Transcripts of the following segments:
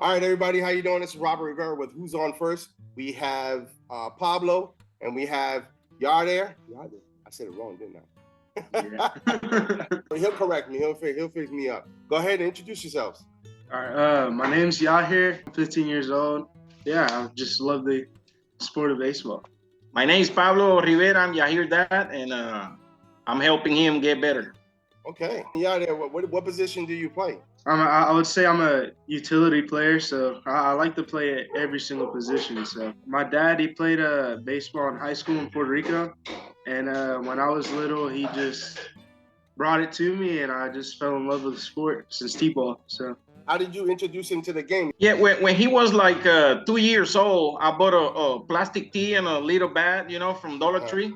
All right, everybody, how you doing? This is Robert Rivera with Who's On First. We have Pablo and we have Yahir. I said it wrong, didn't I? Yeah. He'll correct me. He'll fix me up. Go ahead and introduce yourselves. All right, my name's Yahir. I'm 15 years old. Yeah, I just love the sport of baseball. My name is Pablo Rivera. I'm Yahir dad, and I'm helping him get better. Okay. Yahir, what position do you play? I would say I'm a utility player, so I like to play at every single position. So my dad, he played baseball in high school in Puerto Rico, and when I was little, he just brought it to me, and I just fell in love with the sport since T-ball. So. How did you introduce him to the game? Yeah, when he was like 2 years old, I bought a plastic tee and a little bat, from Dollar Tree.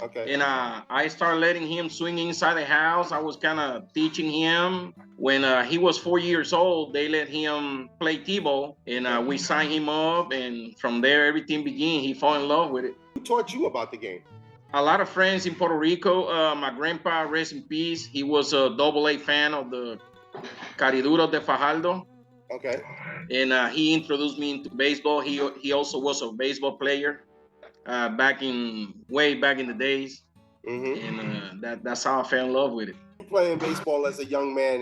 Okay. And I started letting him swing inside the house. I was kind of teaching him. When he was 4 years old, they let him play T-ball, and we signed him up. And from there, everything began. He fell in love with it. Who taught you about the game? A lot of friends in Puerto Rico. My grandpa, rest in peace, he was a AA fan of the Cariduros de Fajardo. Okay. And he introduced me into baseball. He also was a baseball player way back in the days. Mm-hmm. And that's how I fell in love with it. Playing baseball as a young man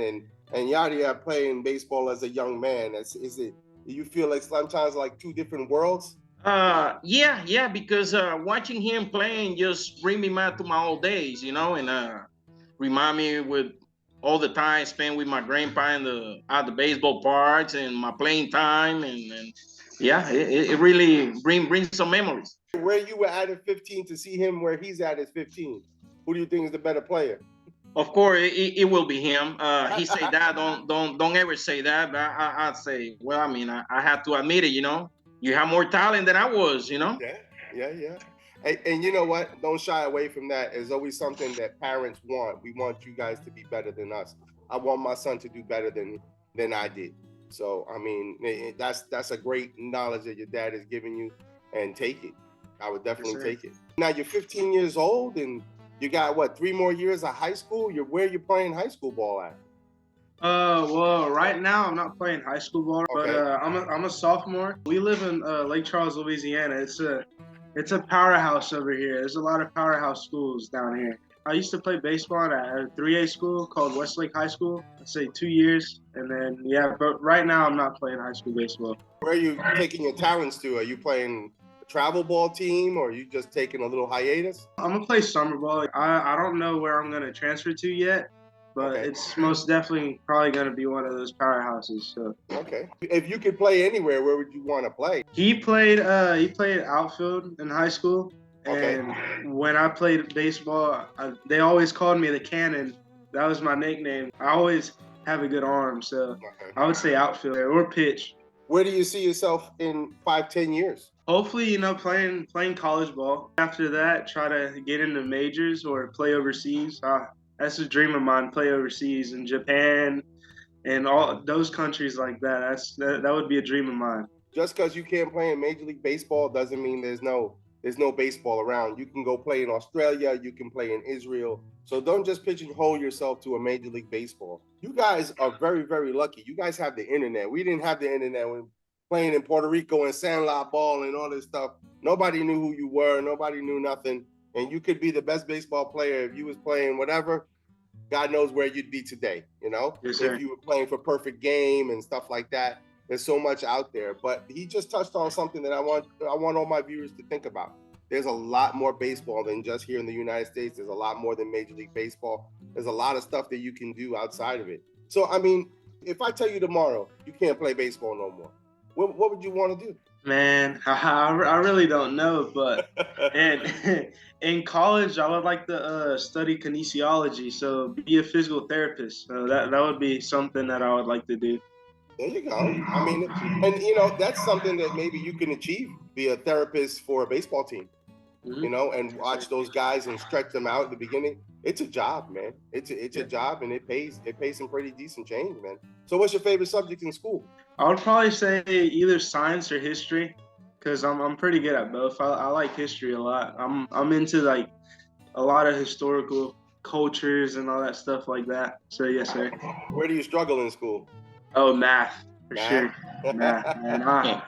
and Yahir playing baseball as a young man. Do you feel like sometimes like two different worlds? Yeah, because watching him playing just bring me back to my old days, and remind me with all the time spent with my grandpa at the baseball parks and my playing time, and yeah, it really brings some memories. Where you were at 15 to see him where he's at 15, who do you think is the better player? Of course, it will be him. He say that. Don't ever say that. But I'd say, well, I mean, I have to admit it. You have more talent than I was. Yeah. And you know what? Don't shy away from that. It's always something that parents want. We want you guys to be better than us. I want my son to do better than I did. So I mean, that's a great knowledge that your dad is giving you, and take it. I would definitely take it. Now you're 15 years old, and you got 3 more years of high school. Where you playing high school ball at? Well, right now I'm not playing high school ball, okay. But I'm a sophomore. We live in Lake Charles, Louisiana. It's a powerhouse over here. There's a lot of powerhouse schools down here. I used to play baseball at a 3A school called Westlake High School. I'd say 2 years, and then but right now I'm not playing high school baseball. Where are you taking your talents to? Are you playing travel ball team, or are you just taking a little hiatus? I'm gonna play summer ball. I don't know where I'm gonna transfer to yet, but It's most definitely probably gonna be one of those powerhouses. So. Okay. If you could play anywhere, where would you want to play? He played outfield in high school, and when I played baseball, they always called me the Cannon. That was my nickname. I always have a good arm, so I would say outfield or pitch. Where do you see yourself in 5-10 years? Hopefully, playing college ball. After that, try to get into majors or play overseas. That's a dream of mine, play overseas in Japan and all those countries like that. That would be a dream of mine. Just because you can't play in Major League Baseball doesn't mean there's no baseball around. You can go play in Australia, you can play in Israel. So don't just pigeonhole yourself to a Major League Baseball. You guys are very, very lucky. You guys have the internet. We didn't have the internet when playing in Puerto Rico and sandlot ball and all this stuff. Nobody knew who you were. Nobody knew nothing. And you could be the best baseball player if you was playing whatever. God knows where you'd be today, Yes, sir. If you were playing for Perfect Game and stuff like that. There's so much out there. But he just touched on something that I want all my viewers to think about. There's a lot more baseball than just here in the United States. There's a lot more than Major League Baseball. There's a lot of stuff that you can do outside of it. So, I mean, if I tell you tomorrow you can't play baseball no more, what would you want to do? Man, I really don't know, but in college I would like to study kinesiology, so be a physical therapist. So that would be something that I would like to do. There you go. I mean, and that's something that maybe you can achieve, be a therapist for a baseball team, and watch those guys and stretch them out at the beginning. It's a job, man. It's a job, and it pays some pretty decent change, man. So what's your favorite subject in school? I would probably say either science or history, because I'm pretty good at both. I like history a lot. I'm into like a lot of historical cultures and all that stuff like that. So yes, sir. Where do you struggle in school? Oh, math, for sure. Nah, man,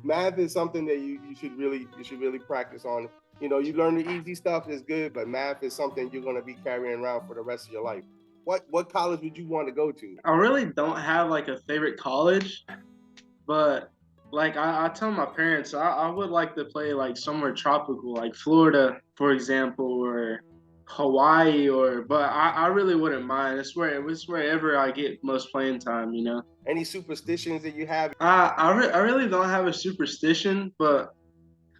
Math is something that you should really practice on. You know, you learn the easy stuff is good, but math is something you're going to be carrying around for the rest of your life. What college would you want to go to? I really don't have like a favorite college, but like I tell my parents I would like to play like somewhere tropical, like Florida, for example, or Hawaii, but I really wouldn't mind. It's wherever I get most playing time, you know. Any superstitions that you have? I really don't have a superstition, but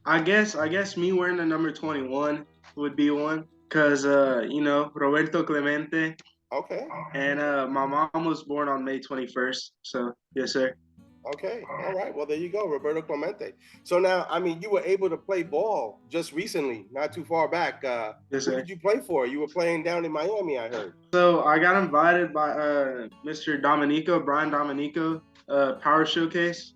I guess me wearing the number 21 would be one, cause you know, Roberto Clemente, Okay. and my mom was born on May 21st, so yes sir. Okay. All right. Well, there you go, Roberto Clemente. So now, I mean, you were able to play ball just recently, not too far back. Yes Who sir. did you play for? You were playing down in Miami, I heard. So I got invited by Mr. Brian Dominico, Power Showcase,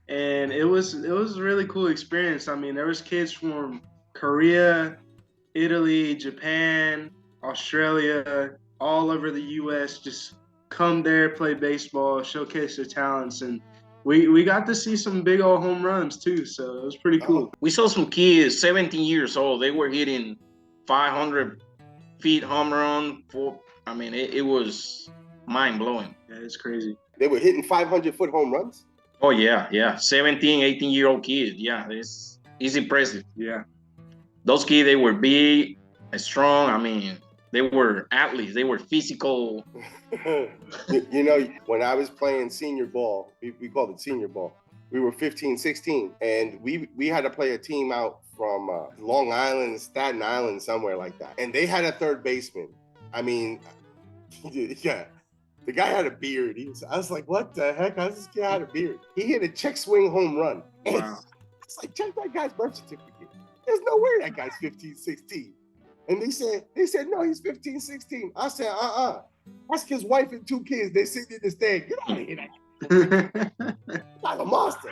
and it was a really cool experience. I mean, there was kids from Korea, Italy, Japan, Australia, all over the U.S. just come there, play baseball, showcase their talents, and we got to see some big old home runs too. So it was pretty cool. We saw some kids, 17 years old. They were hitting 500 feet home run. I mean, it was mind blowing. Yeah, it's crazy. They were hitting 500-foot home runs? Oh, yeah. 17, 18-year-old kids. Yeah, it's impressive. Yeah. Those kids, they were big and strong. I mean, they were athletes. They were physical. You know, when I was playing senior ball, we called it senior ball. We were 15, 16, and we had to play a team out from Long Island, Staten Island, somewhere like that. And they had a third baseman. I mean, yeah, the guy had a beard. I was like, what the heck? How does this guy have a beard? He hit a check swing home run. Wow. It's like, check that guy's birth certificate. There's no way that guy's 15, 16. And they said, no, he's 15, 16. I said, ask his wife and 2 kids. They sit in the stand. Get out of here. Like a monster.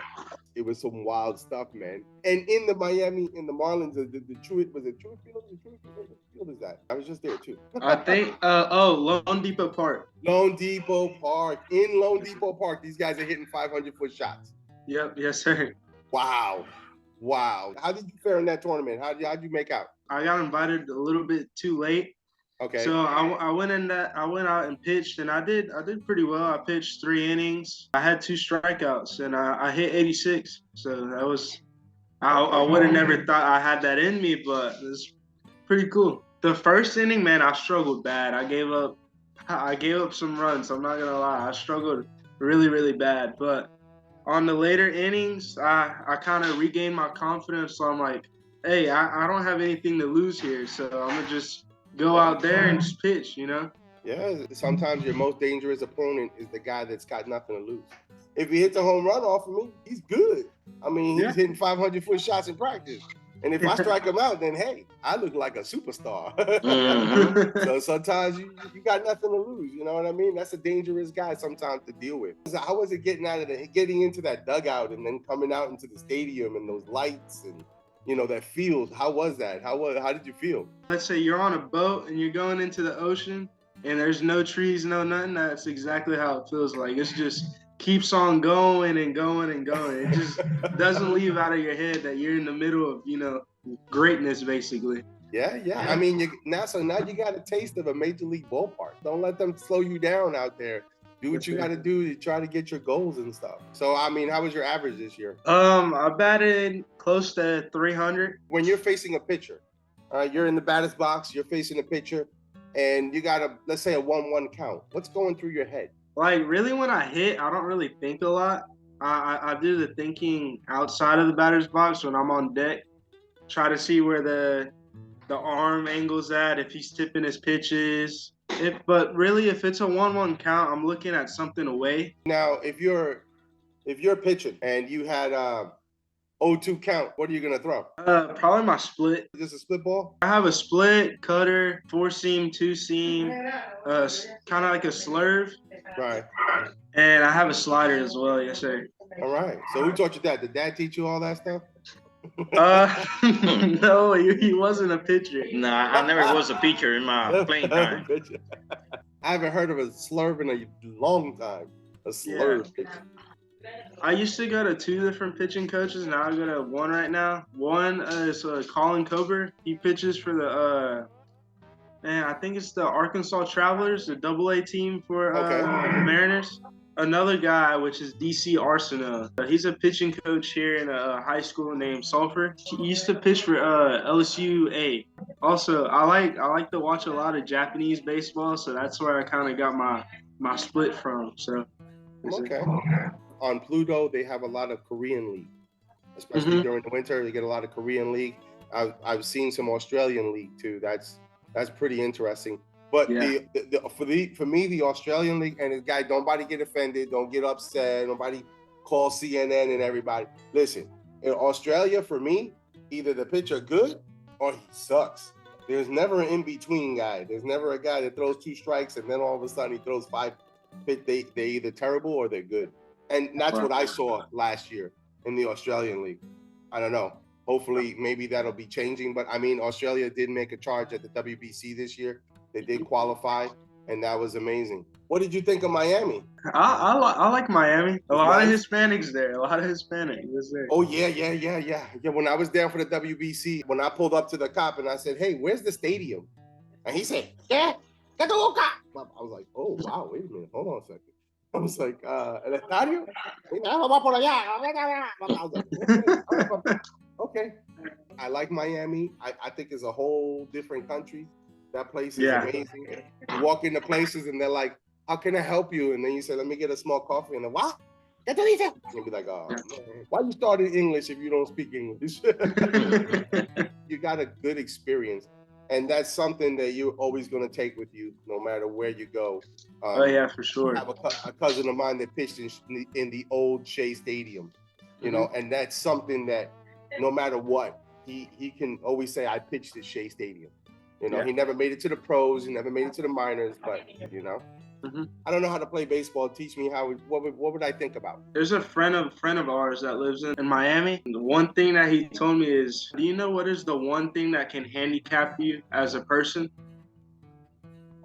It was some wild stuff, man. And in the Miami, in the Marlins, the Truett, was it Truett Field? What field is that? I was just there too. I think Lone Depot Park. Lone Depot Park. In Lone Depot Park, these guys are hitting 500-foot shots. Yep, yes sir. Wow. How did you fare in that tournament? How'd you make out? I got invited a little bit too late. Okay. So I went out and pitched, and I did pretty well. I pitched 3 innings. I had 2 strikeouts, and I hit 86. So that was I would have never thought I had that in me, but it was pretty cool. The first inning, man, I struggled bad. I gave up some runs. I'm not gonna lie. I struggled really, really bad. But on the later innings, I kind of regained my confidence. So I'm like, hey, I don't have anything to lose here. So I'm gonna just go out there and just pitch, you know? Yeah, sometimes your most dangerous opponent is the guy that's got nothing to lose. If he hits a home run off of me, he's good. I mean, he's hitting 500-foot shots in practice. And if I strike him out, then hey, I look like a superstar. So sometimes you got nothing to lose. You know what I mean? That's a dangerous guy sometimes to deal with. How was it getting into that dugout and then coming out into the stadium and those lights and that field? How was that? How did you feel? Let's say you're on a boat and you're going into the ocean and there's no trees, no nothing. That's exactly how it feels like. It's just keeps on going and going and going. It just doesn't leave out of your head that you're in the middle of, greatness, basically. Yeah. I mean, now you got a taste of a major league ballpark. Don't let them slow you down out there. Do what you got to do to try to get your goals and stuff. So, I mean, how was your average this year? I batted close to 300. When you're facing a pitcher, you're in the batter's box, you're facing a pitcher, and you got let's say a 1-1 count. What's going through your head? Like, really, when I hit, I don't really think a lot. I do the thinking outside of the batter's box when I'm on deck. Try to see where the arm angle's at, if he's tipping his pitches. But really, if it's a 1-1 count, I'm looking at something away. Now, if you're pitching and you had 0-2 count, what are you gonna throw? Probably my split. Just a split ball? I have a split, cutter, 4-seam, 2-seam, kind of like a slurve. Right. And I have a slider as well. Yes, sir. All right. So who taught you that? Did Dad teach you all that stuff? No, he wasn't a pitcher. Nah, I never was a pitcher in my playing time. I haven't heard of a slurve in a long time. A slurve pitcher. I used to go to 2 different pitching coaches. Now I go to one right now. One is Colin Cober. He pitches for the I think it's the Arkansas Travelers, the AA team for Okay. the Mariners. Another guy, which is DC Arsenault. He's a pitching coach here in a high school named Sulphur. He used to pitch for LSU A. Also, I like to watch a lot of Japanese baseball, so that's where I kind of got my split from. So. Okay. On Pluto, they have a lot of Korean league, especially during the winter. They get a lot of Korean league. I've seen some Australian league too. That's pretty interesting. But for me, the Australian league, and this guy, nobody get offended, don't get upset, nobody call CNN and everybody. Listen, in Australia, for me, either the pitcher good or he sucks. There's never an in-between guy. There's never a guy that throws 2 strikes and then all of a sudden he throws 5. They're either terrible or they're good. And that's what I saw last year in the Australian league. I don't know. Hopefully, maybe that'll be changing. But I mean, Australia did make a charge at the WBC this year. They did qualify, and that was amazing. What did you think of Miami? I like Miami. A lot of Hispanics there. There. Oh, yeah. When I was down for the WBC, when I pulled up to the cop and I said, "Hey, where's the stadium?" And he said, "Yeah, get the loca." I was like, "Oh, wow, wait a minute. Hold on a second." I was like, "El estadio?" I was like, okay. I like Miami. I think it's a whole different country. That place is amazing. You walk into places and they're like, "How can I help you?" And then you say, "Let me get a small coffee." And they're, "What? You'll be like, "Oh, man. Why you started English if you don't speak English?" You got a good experience. And that's something that you're always going to take with you, no matter where you go. For sure. I have a cousin of mine that pitched in the old Shea Stadium, you know, and that's something that no matter what, he can always say, "I pitched at Shea Stadium." You know, he never made it to the pros, he never made it to the minors, but you know, I don't know how to play baseball. Teach me what would I think about? There's a friend of ours that lives in Miami. The one thing that he told me is, do you know what is the one thing that can handicap you as a person?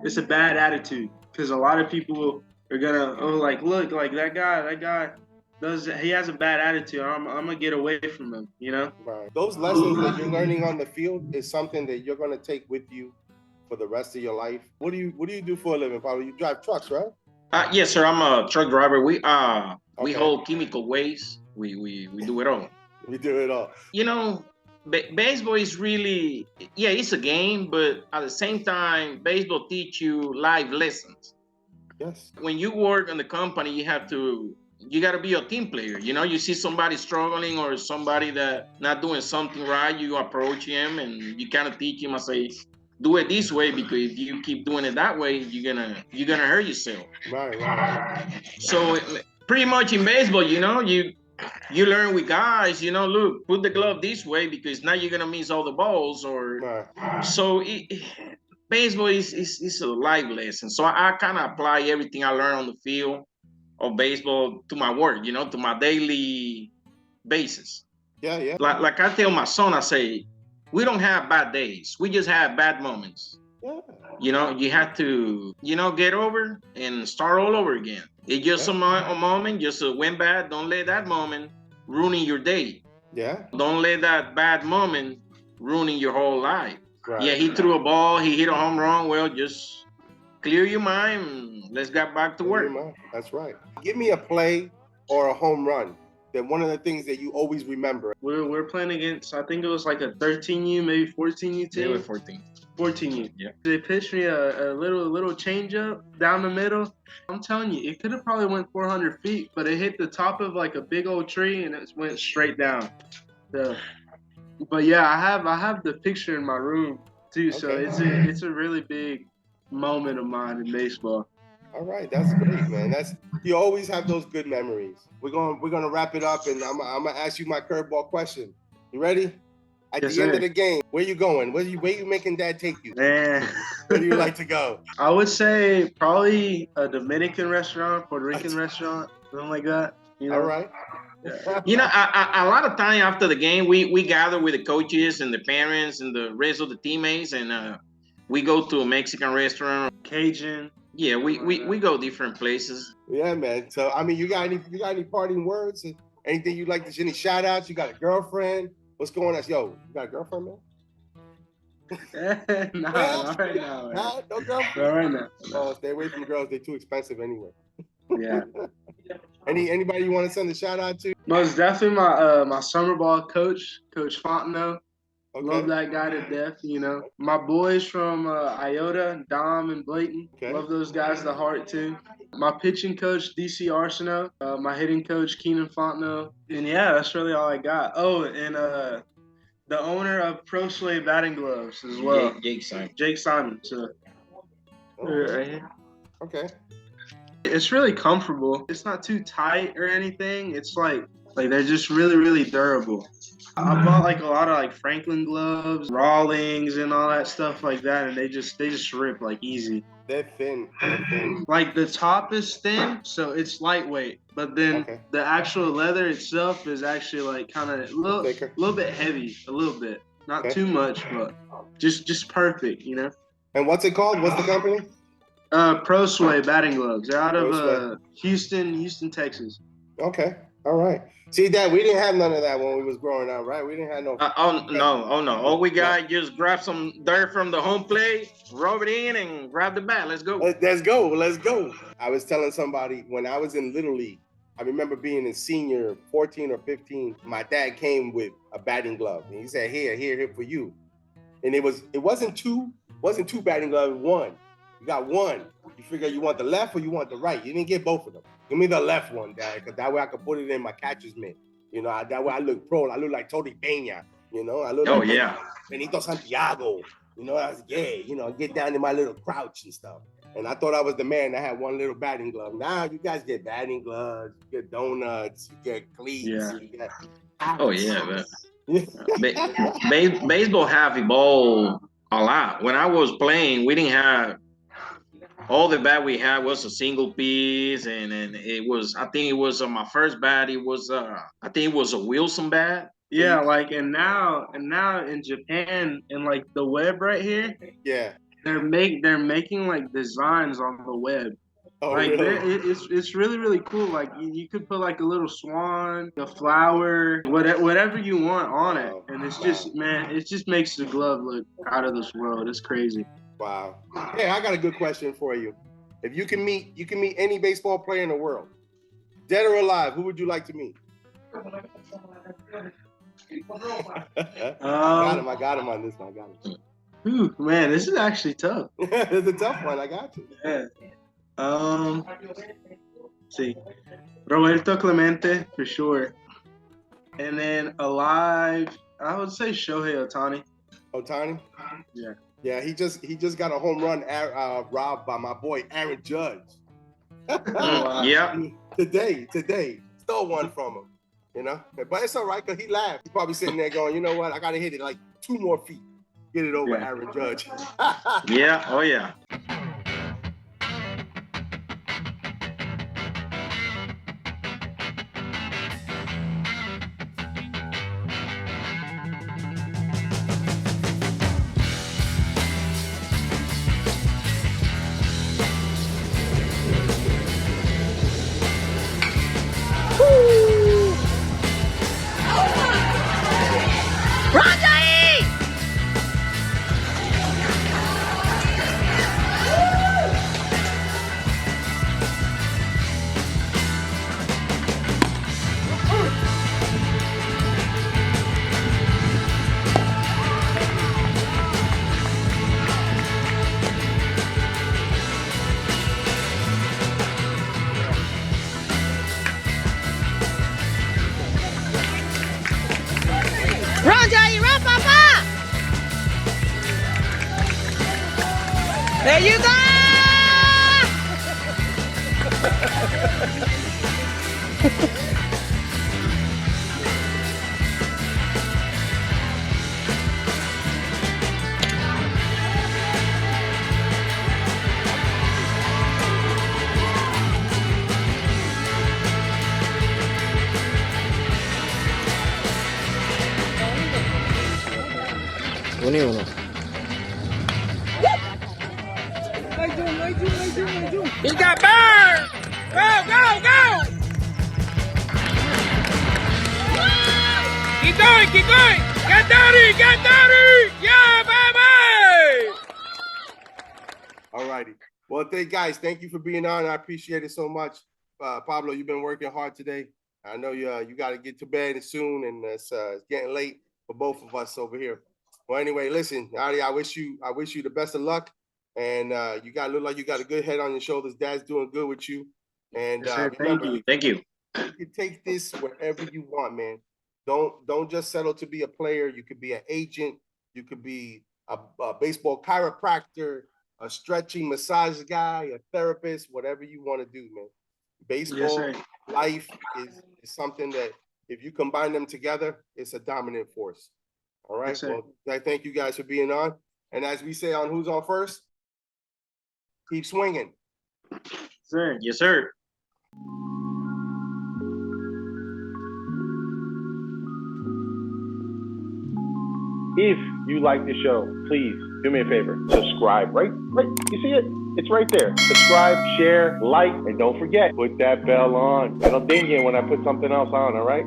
It's a bad attitude. Because a lot of people are gonna, look, like that guy he has a bad attitude. I'm gonna get away from him, you know? Right. Those lessons that you're learning on the field is something that you're gonna take with you for the rest of your life. What do you do for a living, Pablo? You drive trucks, right? Yes, sir. I'm a truck driver. We hold chemical waste. We do it all. We do it all. You know, baseball is really, it's a game, but at the same time, baseball teach you life lessons. Yes. When you work in the company, you got to be a team player. You know, you see somebody struggling or somebody that not doing something right, you approach him and you kind of teach him and say, do it this way, because if you keep doing it that way, you're gonna hurt yourself. Right. So pretty much in baseball, you know, you learn with guys, you know, look, put the glove this way because now you're gonna miss all the balls, or so baseball is a life lesson. So I kind of apply everything I learn on the field of baseball to my work, you know, to my daily basis. Yeah. Like I tell my son, I say, we don't have bad days. We just have bad moments. Yeah. You know, you have to, you know, get over and start all over again. It's just a moment, just went bad. Don't let that moment ruin your day. Yeah. Don't let that bad moment ruin your whole life. Right. Yeah, he threw a ball, he hit a home run. Well, just clear your mind and let's get back to work. That's right. Give me a play or a home run. That one of the things that you always remember. We're playing against, I think it was like a 13U, maybe 14U team. They were 14U. Yeah. They pitched me a little change up down the middle. I'm telling you, it could have probably went 400 feet, but it hit the top of like a big old tree and it went straight down. So, but yeah, I have the picture in my room too. So it's a really big moment of mine in baseball. All right, that's great, man. You always have those good memories. We're gonna wrap it up, and I'm gonna ask you my curveball question. You ready? At the end of the game, where you going? Where you making Dad take you? Man, where do you like to go? I would say probably a Dominican restaurant, Puerto Rican restaurant, something like that. You know? All right. Yeah. You know, a lot of time after the game, we gather with the coaches and the parents and the rest of the teammates, and we go to a Mexican restaurant, Cajun. Yeah, we go different places. Yeah, man. So I mean, you got any parting words? Anything you like to any shout outs? You got a girlfriend? What's going on? Yo, you got a girlfriend, man? Nah, not right now, man. Nah, no girlfriend. Not right now. Oh, stay away from girls. They're too expensive anyway. Yeah. Anybody you want to send a shout out to? Most definitely my summer ball coach, Coach Fontenot. Okay. Love that guy to death, you know. My boys from Iota, Dom and Blayton. Okay. Love those guys to heart too. My pitching coach, DC Arsenault. My hitting coach, Keenan Fontenot. And yeah, that's really all I got. Oh, and the owner of PROSWAY batting gloves as well. Jake Simon. Jake Simon. So right here. Okay. It's really comfortable. It's not too tight or anything. It's like they're just really, really durable. I bought like a lot of like Franklin gloves, Rawlings, and all that stuff like that, and they just rip like easy. They're thin. They're thin. Like the top is thin, so it's lightweight, but then the actual leather itself is actually like kind of a little bit heavy, a little bit, not too much, but just perfect, you know. And what's it called? What's the company? PROSWAY batting gloves. They're out of Houston, Texas. Okay. All right. See, Dad, we didn't have none of that when we was growing up, right? We didn't have no. No. All we got just grab some dirt from the home plate, rub it in, and grab the bat. Let's go. Let's go. I was telling somebody when I was in Little League, I remember being a senior, 14 or 15. My dad came with a batting glove, and he said, "Here for you." And it wasn't two batting gloves, one. You got one. You figure you want the left or you want the right. You didn't get both of them. Give me the left one, Dad, because that way I could put it in my catcher's mitt. You know, that way I look pro. I look like Tony Peña. You know, I look like Benito Santiago. You know, I was, get down in my little crouch and stuff. And I thought I was the man that had one little batting glove. Now you guys get batting gloves, you get donuts, you get cleats. Yeah. You get man. Baseball have evolved a lot. When I was playing, we didn't have. All the bat we had was a single piece, and it was. I think it was my first bat. It was. I think it was a Wilson bat. Yeah, like and now in Japan and like the web right here. Yeah. They're making like designs on the web. Oh, like really? it's really, really cool. Like you could put like a little swan, a flower, whatever you want on it, and it's just it just makes the glove look out of this world. It's crazy. Wow. Hey, I got a good question for you. If you can meet any baseball player in the world, dead or alive, who would you like to meet? I got him on this one. I got him. Ooh, man, this is actually tough. It's a tough one. I got you. Yeah. See, Roberto Clemente for sure, and then alive, I would say Shohei Ohtani. Ohtani? Yeah. Yeah, he just got a home run robbed by my boy Aaron Judge. Yeah. Today, stole one from him. You know, but it's all right because he laughed. He's probably sitting there going, you know what? I gotta hit it like 2 more feet, get it over Aaron Judge. Yeah. Oh yeah. Run, Yahir, run, Papa! There you go! Uno y uno. He got burned. Go, go, go. Keep going, keep going. Get dirty, get dirty. Yeah, baby. All righty. Well, thank you for being on. I appreciate it so much. Pablo, you've been working hard today. I know you got to get to bed soon, and it's getting late for both of us over here. Well, anyway, listen, Adi, I wish you the best of luck, and look like you got a good head on your shoulders. Dad's doing good with you, and Yes, sir. remember, Thank you. you can take this wherever you want, man. Don't just settle to be a player. You could be an agent. You could be a baseball chiropractor, a stretching massage guy, a therapist, whatever you want to do, man. Baseball, life is something that if you combine them together, it's a dominant force. All right. Yes, well, I thank you guys for being on. And as we say on Who's On First, keep swinging. Sir. Yes, sir. If you like the show, please do me a favor. Subscribe. Right? You see it? It's right there. Subscribe, share, like, and don't forget, put that bell on. It'll ding you when I put something else on, all right?